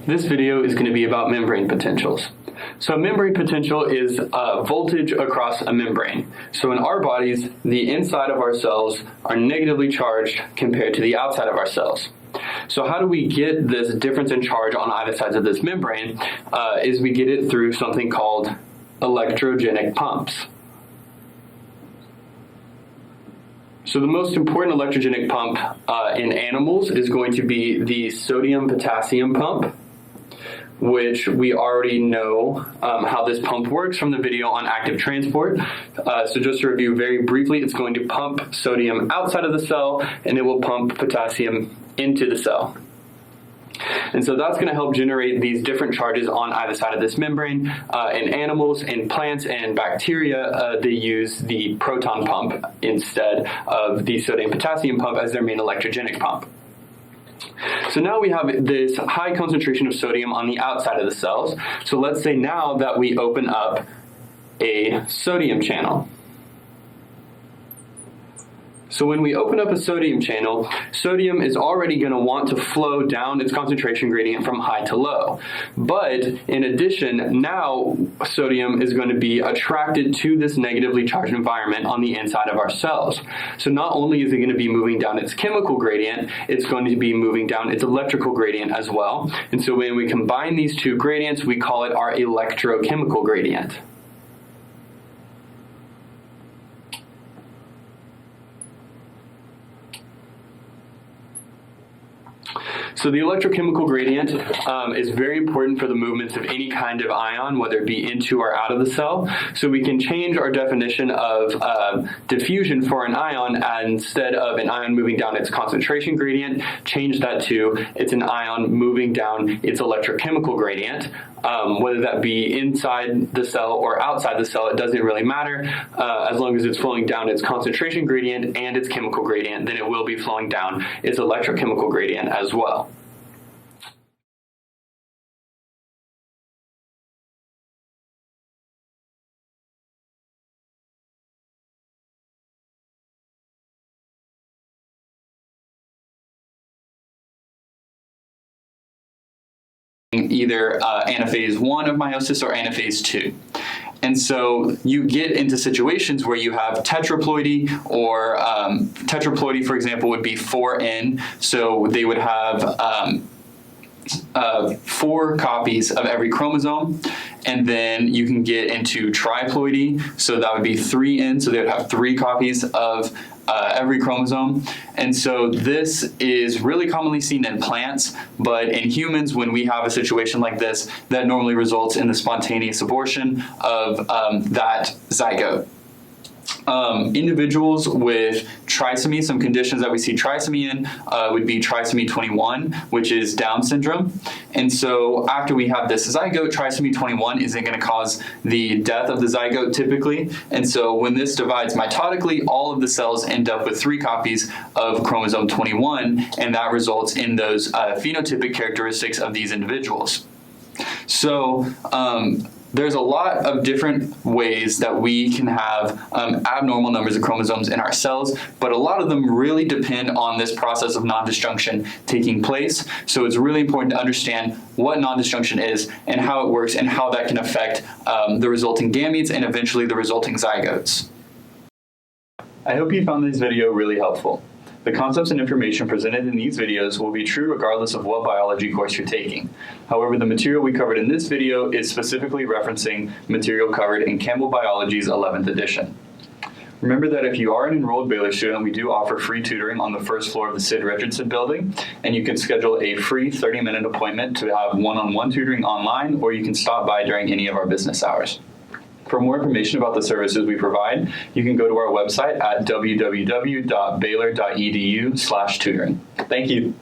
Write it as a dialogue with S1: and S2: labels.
S1: This video is going to be about membrane potentials. So a membrane potential is voltage across a membrane. So in our bodies, the inside of our cells are negatively charged compared to the outside of our cells. So how do we get this difference in charge on either sides of this membrane? Is we get it through something called electrogenic pumps. So the most important electrogenic pump in animals is going to be the sodium-potassium pump, which we already know how this pump works from the video on active transport. So just to review very briefly, it's going to pump sodium outside of the cell, and it will pump potassium into the cell. And so that's going to help generate these different charges on either side of this membrane. In animals, in plants, and bacteria, they use the proton pump instead of the sodium-potassium pump as their main electrogenic pump. So now we have this high concentration of sodium on the outside of the cells. So let's say now that we open up a sodium channel. So when we open up a sodium channel, sodium is already going to want to flow down its concentration gradient from high to low. But in addition, now sodium is going to be attracted to this negatively charged environment on the inside of our cells. So not only is it going to be moving down its chemical gradient, it's going to be moving down its electrical gradient as well. And so when we combine these two gradients, we call it our electrochemical gradient. So the electrochemical gradient is very important for the movements of any kind of ion, whether it be into or out of the cell. So we can change our definition of diffusion for an ion, and instead of an ion moving down its concentration gradient, change that to it's an ion moving down its electrochemical gradient. Whether that be inside the cell or outside the cell, it doesn't really matter. As long as it's flowing down its concentration gradient and its chemical gradient, then it will be flowing down its electrochemical gradient as well. Either anaphase 1 of meiosis or anaphase 2. And so you get into situations where you have tetraploidy, or tetraploidy, for example, would be 4N. So they would have 4 copies of every chromosome. And then you can get into triploidy, so that would be 3N, so they would have 3 copies of every chromosome. And so this is really commonly seen in plants, but in humans, when we have a situation like this, that normally results in the spontaneous abortion of that zygote. Individuals with trisomy, some conditions that we see trisomy in would be trisomy 21, which is Down syndrome. And so after we have this zygote, trisomy 21 isn't going to cause the death of the zygote typically. And so when this divides mitotically, all of the cells end up with 3 copies of chromosome 21, and that results in those phenotypic characteristics of these individuals. So there's a lot of different ways that we can have abnormal numbers of chromosomes in our cells, but a lot of them really depend on this process of non-disjunction taking place. So it's really important to understand what non-disjunction is and how it works and how that can affect the resulting gametes and eventually the resulting zygotes. I hope you found this video really helpful. The concepts and information presented in these videos will be true regardless of what biology course you're taking. However, the material we covered in this video is specifically referencing material covered in Campbell Biology's 11th edition. Remember that if you are an enrolled Baylor student, we do offer free tutoring on the first floor of the Sid Richardson building, and you can schedule a free 30-minute appointment to have one-on-one tutoring online, or you can stop by during any of our business hours. For more information about the services we provide, you can go to our website at www.baylor.edu/tutoring. Thank you.